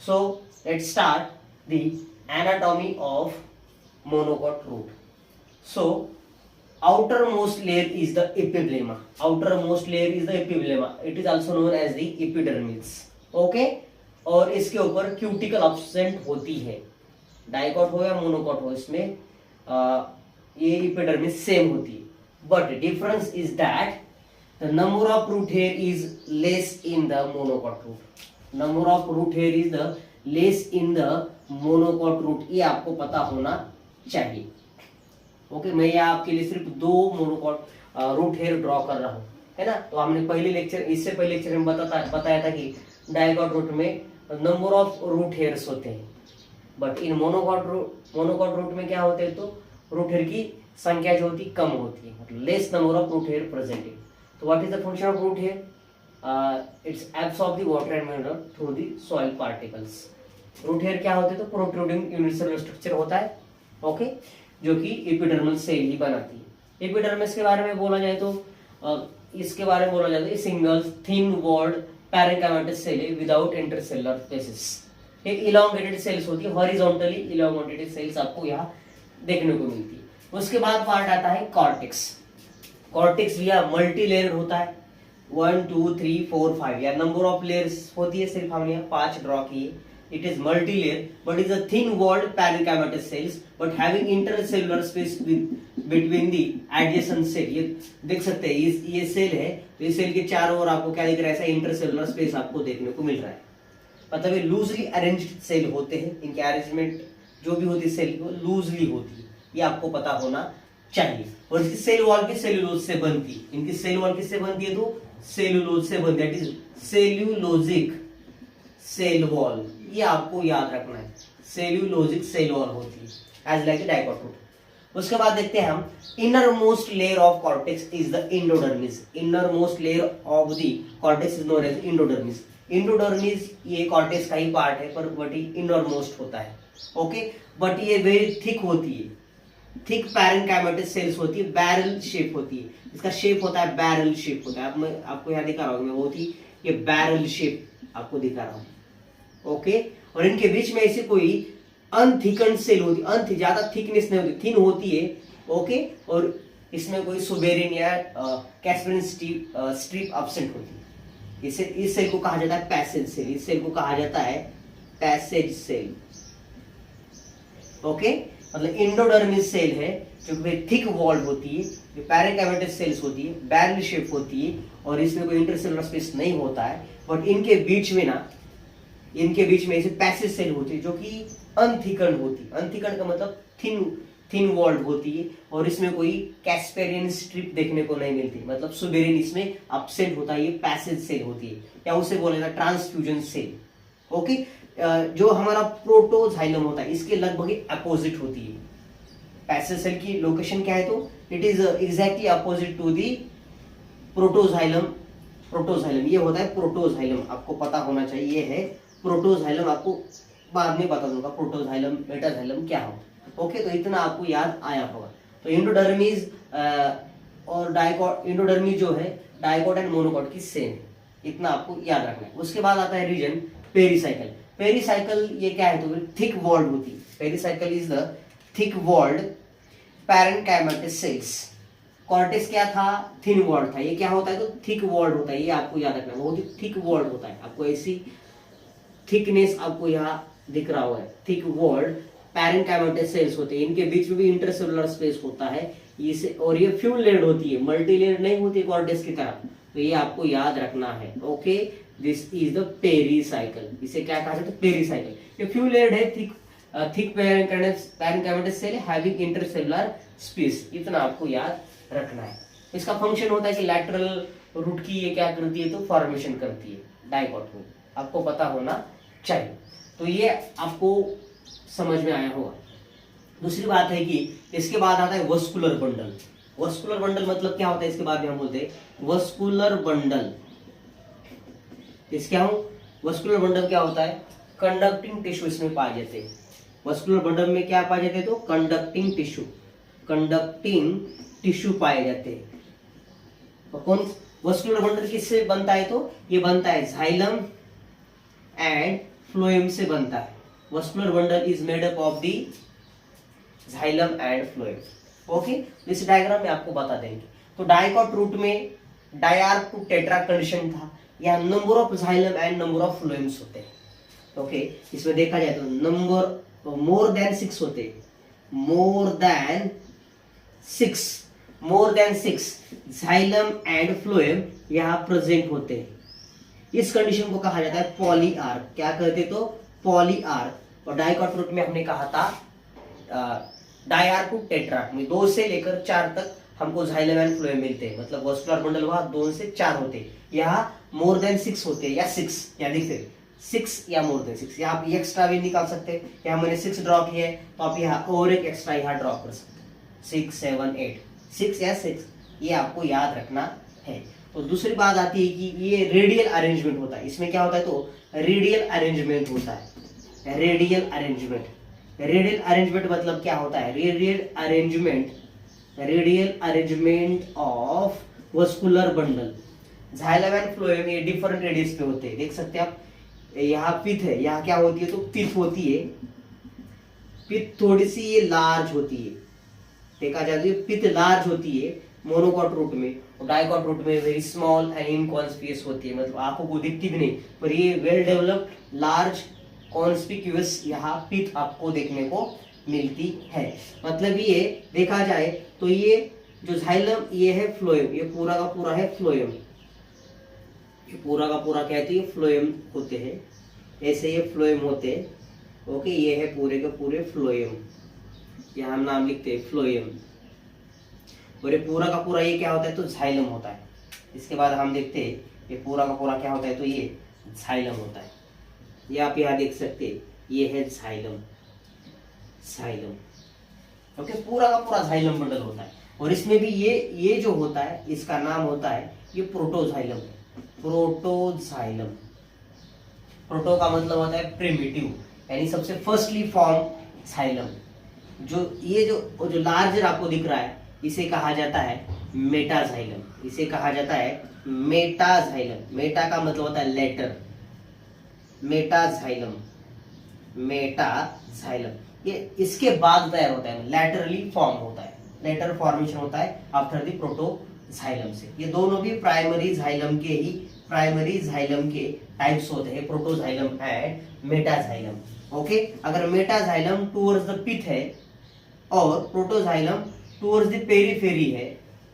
So let's start the anatomy of monocot root. So outermost layer is the epiblema. Outermost layer is the epiblema. It is also known as the epidermis. Okay, और इसके ऊपर cuticle absent होती है. Dicot हो या monocot हो, इसमें ये एपिडर्मिस सेम होती है. But difference is that the number of root hair is less in the monocot root. Number of root hair is the less in the monocot root. ये आपको पता होना चाहिए. ओके, मैं यहाँ आपके लिए सिर्फ 2 मोनोकॉट रूट हेयर ड्रॉ कर रहा हूँ, है ना. तो हमने पहले लेक्चर, इससे पहले लेक्चर में बताया था कि डाइकॉट रूट में नंबर ऑफ रूट हेयर्स होते हैं. बट इन मोनोकॉट रूट में क्या होते हैं, तो रूट हेयर की संख्या जो होती है कम होती है, मतलब less number of root hair presenting. तो what is the function of root hair? It's absorb the water and mineral through the soil particles. Root hair क्या होते हैं, तो प्रोट्रूडिंग यूनिसेलुलर स्ट्रक्चर होता है. ओके, जो कि एपिडर्मल सेल ही बनाती है. एपिडर्मिस के बारे में बोला जाए तो इसके बारे में बोला जाता है single thin walled parenchymatous cell है विदाउट इंटरसेलुलर स्पेसेस. ये इलोंगेटेड सेल्स होती है, हॉरिजॉन्टली इलोंगेटेड सेल्स आपको यहाँ देखने को मिलती है. उसके बाद पार्ट आता है कॉर्टेक्स. कॉर्टेक्स भी मल्टी लेयर होता है. 1 2 3 4 5 या नंबर ऑफ लेयर्स होती है, सिर्फ हमने यहाँ 5 ड्रॉ किए. It is multi-layer, but is a thin-walled parenchymatous cells, but having intercellular space between the adjacent cell. ये देख सकते हैं, ये सेल है, तो इस सेल के चारों ओर आपको क्या दिख रहा है, ऐसा इंटरसेलुलर स्पेस आपको देखने को मिल रहा है. मतलब ये लूजली अरेंज्ड सेल होते हैं. इनके अरेंजमेंट जो भी होती है सेल की लूजली होती है, ये आपको पता होना चाहिए. और इसकी सेल वॉल भी सेल्यूलोज से बनती है. इनकी सेल वॉल किससे बनती है, तो सेल्यूलोज से बनती है. That is cellulosic cell wall. ये आपको याद रखना है, सेल्यूलोजिक सेल वॉल होती है एज लाइक डाइकॉट रूट. उसके बाद देखते हैं हम inner most layer of cortex is the endodermis. Inner most layer of the cortex is known as endodermis. Endodermis ये कॉर्टेक्स का ही पार्ट है, पर बट इनर मोस्ट होता है. ओके, बट ये वेरी थिक होती है. थिक पैरेंकाइमेटस सेल्स होती है, बैरल शेप होती है. इसका शेप होता है बैरल शेप होता है. अब मैं आपको यहाँ दिखा रहा हूँ, मैं बहुत ही ये बैरल शेप आपको दिखा रहा हूँ. ओके, और इनके बीच में ऐसी कोई अनथिकन सेल होती है. ज्यादा थिकनेस नहीं होती, थिन होती है. ओके, और इसमें कोई सुबेरिन या कैस्परिन स्ट्रिप एब्सेंट होती है. इस सेल को कहा जाता है पैसेज सेल. इस सेल को कहा जाता है पैसेज सेल. ओके, मतलब इंडोडर्मिस सेल है जो थिक वॉल्ड होती है, जो पैरेंकाइमेटस सेल्स होती है, बैरल शेप होती है, और इसमें कोई इंटरसेलुलर स्पेस नहीं होता है. बट इनके बीच में ऐसे पैसेज सेल होती है जो कि अनथिकन होती है. अनथिकन का मतलब थिन वॉल्ड होती है, और इसमें कोई कैस्पेरियन स्ट्रिप देखने को नहीं मिलती. मतलब सुबेरिन इसमें एब्सेंट होता है. ये पैसेज सेल होती है, या उसे बोला जाता है ट्रांसफ्यूजन सेल. ओके, जो हमारा प्रोटोजाइलम होता है इसके लगभग अपोजिट होती है. पैसेज सेल की लोकेशन क्या है, तो it is exactly opposite to the protoxylem. ये होता है प्रोटोजाइलम, आपको पता होना चाहिए. ये है प्रोटोजाइलम. आपको बाद में बता दूंगा प्रोटोजाइलम मेटाजाइलम क्या हो. ओके, तो इतना आपको याद आया होगा. तो इंडोडर्मिस और डाइकॉट, इंडोडर्मिस जो है डाइकॉट एंड मोनोकॉट की सेम है. इतना आपको याद रखना है. उसके बाद आता है रीजन पेरीसाइकल. पेरीसाइकल ये क्या है, तो थिक वॉल्ड होती है. Pericycle is the thick walled parenchymatous cells. Cortex क्या था, थिन वॉल्ड था. ये क्या होता है, तो थिक वॉल्ड होता है. ये आपको याद रखना है, बहुत ही थिक वॉल्ड होता है. आपको ऐसी थिकनेस आपको यहाँ दिख रहा हुआ है. थिक वॉल्ड पैरेंकाइमेटस सेल्स होते हैं. इनके बीच में भी इंटरसेलुलर स्पेस होता है. इसे और ये फ्यूल लेयर्ड होती है, मल्टी लेयर्ड नहीं होती कॉर्टेक्स की तरह. तो ये आपको याद रखना है. Okay, this is the pericycle. इसे क्या कहा जाता है, पेरीसाइकल. ये फ्यूल लेयर्ड है, thick parenchymatous cell having intercellular space. इतना आपको याद रखना है. इसका फंक्शन होता है कि लैटरल रूट की ये क्या करती है, तो फॉर्मेशन करती है डाइकॉट रूट. आपको पता होना चाहिए. तो ये आपको समझ में आया होगा. दूसरी बात है कि इसके बाद आता है वस्कुलर बंडल. वस्कुलर बंडल मतलब क्या होता है, इसके बाद में हम बोलते हैं वस्कुलर बंडल. क्या हो, वस्कुलर बंडल क्या होता है, कंडक्टिंग टिश्यू इसमें पाए जाते हैं. वस्कुलर बंडल में क्या पाए जाते हैं, तो कंडक्टिंग टिश्यू पाए जाते हैं. तो कौन वस्कुलर बंडल किससे बनता है, तो ये बनता है जाइलम एंड फ्लोएम से बनता है। Vascular bundle is made up of the xylem and phloem. Okay, इस डायग्राम में आपको बता देंगे। तो डाइकॉट रूट में डायआर्क टू टेट्रा कंडीशन था, यहाँ number of xylem and number of phloems होते हैं। ओके, इसमें देखा जाए तो नंबर मोर देन 6 होते हैं, more than 6 xylem and phloem यहाँ प्रेजेंट होते हैं। इस कंडीशन को कहा जाता है पॉलीआर्क। क्या कहते तो पॉलीआर्क। और डाइकॉट रूट में हमने कहा था डायआर्क टू टेट्रार्क में 2 से लेकर 4 तक हमको जाइलम एंड फ्लोएम मिलते हैं, मतलब वस्कुलर बंडल हुआ 2 से 4 होते हैं। यहाँ मोर देन 6 होते हैं या 6, या देखते 6 या मोर देन 6। यहाँ आप एक्स्ट्रा भी निकाल सकते हैं। यहाँ मैंने 6 ड्रॉ किया है तो आप यहाँ और एक एक्स्ट्रा यहाँ ड्रॉ कर सकते हैं, 6 7 8, 6 या 6, ये आपको याद रखना है। तो दूसरी बात आती है कि ये रेडियल अरेंजमेंट होता है। इसमें क्या होता है तो रेडियल अरेंजमेंट होता है। रेडियल अरेंजमेंट मतलब क्या होता है? Radial arrangement of vascular bundle. Xylem and phloem ये डिफरेंट रेडियस पे होते हैं, देख सकते हैं आप। यहाँ पिथ है, यहाँ क्या होती है तो पिथ होती है, पिथ थोड़ी सी ये लार्ज होती है, देखा जाए तो पिथ लार्ज होती है मोनोकॉट रूट में, और डाइकॉट रूट में वेरी स्मॉल एंड इनकॉन्स्पिकुअस होती है, मतलब आंखों को दिखती भी नहीं, पर ये वेल डेवलप्ड लार्ज कॉन्स्पिक्यूअस यहाँ पिथ आपको देखने को मिलती है। मतलब ये देखा जाए तो ये जो जाइलम ये है फ्लोएम, ये पूरा का पूरा है फ्लोएम, ये पूरा का पूरा कहते हैं फ्लोएम होते हैं, ऐसे ये फ्लोएम होते हैं। ओके, ये है पूरे के पूरे फ्लोएम, यहाँ हम नाम लिखते हैं फ्लोएम। और ये पूरा का पूरा ये क्या होता है तो जाइलम होता है। इसके बाद हम देखते हैं ये पूरा का पूरा क्या होता है तो ये जाइलम होता है। ये आप यहाँ देख सकते हैं, ये है जाइलम। ओके, पूरा का पूरा जाइलम बंडल होता है। और इसमें भी ये जो होता है इसका नाम होता है ये प्रोटोजाइलम। प्रोटोजाइलम, प्रोटो का मतलब होता है प्रिमिटिव, यानी सबसे फर्स्टली फॉर्म जाइलम। जो लार्जर आपको दिख रहा है इसे कहा जाता है मेटाजाइलम। इसे कहा जाता है मेटाजाइलम। मेटा का मतलब होता है लेटर, मेटाजाइलम। ये इसके बाद तैयार होता है, लैटरली फॉर्म होता है, लेटर फॉर्मेशन होता है आफ्टर द प्रोटोजाइलम से। ये दोनों भी प्राइमरी जाइलम के टाइप्स होते हैं, प्रोटोजाइलम एंड मेटाजाइलम। ओके, अगर मेटाजाइलम टुवर्ड्स द पिथ है और प्रोटोजाइलम टुवर्ड्स द पेरिफेरी है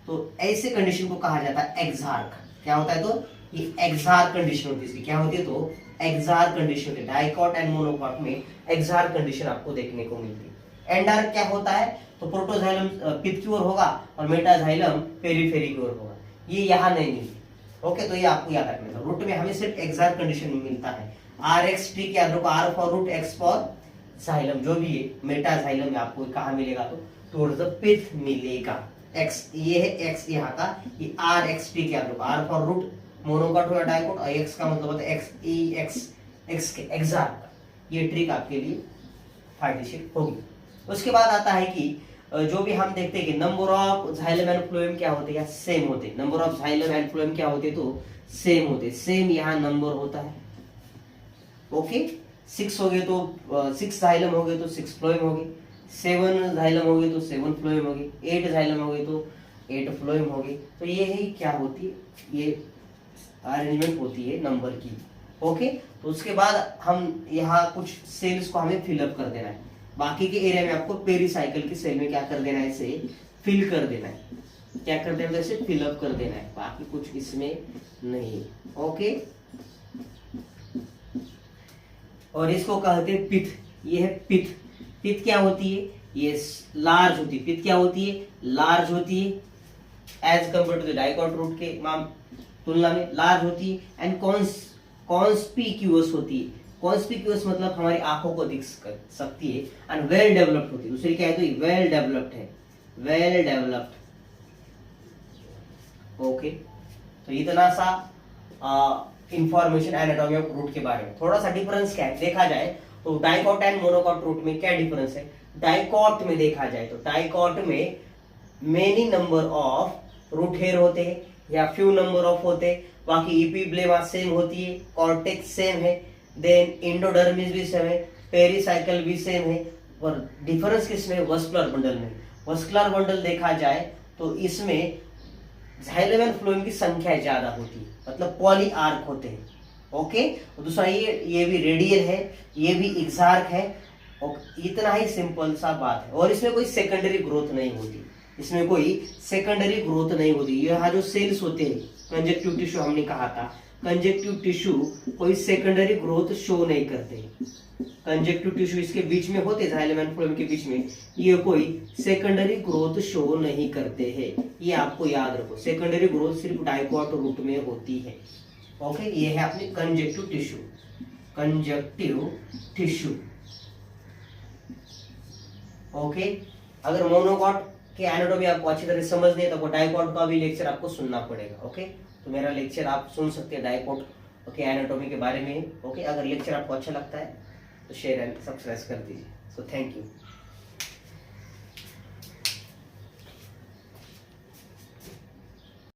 तो ऐसे कंडीशन को कहा जाता है एक्सार्क। क्या होता है तो ये एक्सार्क कंडीशन होती है। इसकी क्या होती है तो एक्सार्क कंडीशन होती है। डाइकॉट एंड मोनोकॉट में एक्सार्क कंडीशन आपको देखने को मिलती है। एंडार्क क्या होता है तो प्रोटोजाइलम पिथ की ओर होगा और मेटाजाइलम पेरिफेरी की ओर होगा, ये यहाँ नहीं मिलती। ओके, तो ये आपको याद रखना है। रूट में हमें सिर्फ एक्सार्क कंडीशन मिलता है। RX ट्री क्या होगा, R for root, X for xylem, जो भी है मेटाजाइलम में आपको कहाँ मिलेगा तो टुवर्ड्स द पिथ मिलेगा। X ये है, X यहाँ का, ये RX ट्री क्या होगा, R फॉर रूट मोनोकॉट हो या डाइकॉट, और X का मतलब होता है X के एक्सार्क। ये ट्रिक आपके लिए फायदेशीर होगी। उसके बाद आता है कि जो भी हम देखते हैं कि number of xylem and phloem क्या होते हैं या सेम होते हैं। Number of xylem and phloem क्या होते हैं तो सेम होते हैं। सेम यहाँ नंबर होता है। ओके, 6 हो गए तो 6 जाइलम हो गए तो 6 फ्लोएम हो गए, 7 जाइलम हो गए तो 7 फ्लोएम हो गए, 8 जाइलम हो गए तो 8 फ्लोएम हो गए। तो ये है क्या होती है, ये अरेंजमेंट होती है नंबर की। ओके, तो उसके बाद हम यहाँ कुछ सेल्स को हमें फिलअप कर देना है। बाकी के एरिया में आपको पेरिसाइकिल की सेल में क्या कर देना है, इसे फिल कर देना है। क्या कर देना है, इसे फिलअप कर देना है, बाकी कुछ इसमें नहीं। ओके, और इसको कहते हैं पिथ। ये है पिथ। पिथ क्या होती है, ये लार्ज होती है। पिथ क्या होती है, लार्ज होती है as compare to the dicot root के तुलना में लार्ज होती है एंड कॉन्स्पिक्यूअस होती है। कॉन्स्पिक्यूअस मतलब हमारी आंखों को दिख सकती है एंड वेल डेवलप्ड होती है। दूसरी क्या है तो वेल डेवलप्ड है, वेल डेवलप्ड। ओके, तो इतना सा इंफॉर्मेशन एनाटॉमी ऑफ रूट के बारे में। थोड़ा सा डिफरेंस क्या है देखा जाए तो डाइकॉट एंड मोनोकॉट रूट में क्या डिफरेंस है। डाइकॉट में देखा जाए तो डाइकॉट में many number of root hair होते हैं या फ्यू नंबर ऑफ होते हैं। बाकी इपिब्लेमा सेम होती है, कॉर्टेक्स सेम है, देन एंडोडर्मिस भी सेम है, पेरिसाइकल भी सेम है, और डिफरेंस किसमें? वस्कुलर बंडल में। वस्कुलर बंडल देखा जाए तो इसमें जाइलम एंड फ्लोएम की संख्या ज्यादा होती है, मतलब पॉली आर्क होते हैं। ओके, और दूसरा ये भी रेडियल है, ये भी एक्सार्क है, और इतना ही सिंपल सा बात है। और इसमें कोई सेकेंडरी ग्रोथ नहीं होती, इसमें कोई सेकेंडरी ग्रोथ नहीं होती। यहाँ जो सेल्स होते हैं कंजक्टिव टिश्यू, हमने कहा था कंजक्टिव टिश्यू कोई सेकेंडरी ग्रोथ शो नहीं करते। कंजक्टिव टिश्यू इसके बीच में होते, जाइलम एंड फ्लोएम के बीच में, ये कोई सेकेंडरी ग्रोथ शो नहीं करते हैं। ये आपको याद रखो, सेकेंडरी ग्रोथ सिर्फ डाइकोट रूट में होती है। ओके, ये है अपनी conjunctive tissue. Conjunctive tissue okay, अगर मोनोकॉट के एनाटॉमी आपको अच्छी तरह समझनी है तो डाइकोट का भी लेक्चर आपको सुनना पड़ेगा। ओके, तो मेरा लेक्चर आप सुन सकते हैं डाइकोट के एनाटॉमी के बारे में। ओके, अगर लेक्चर आपको अच्छा लगता है तो शेयर एंड सब्सक्राइब कर दीजिए। So thank you.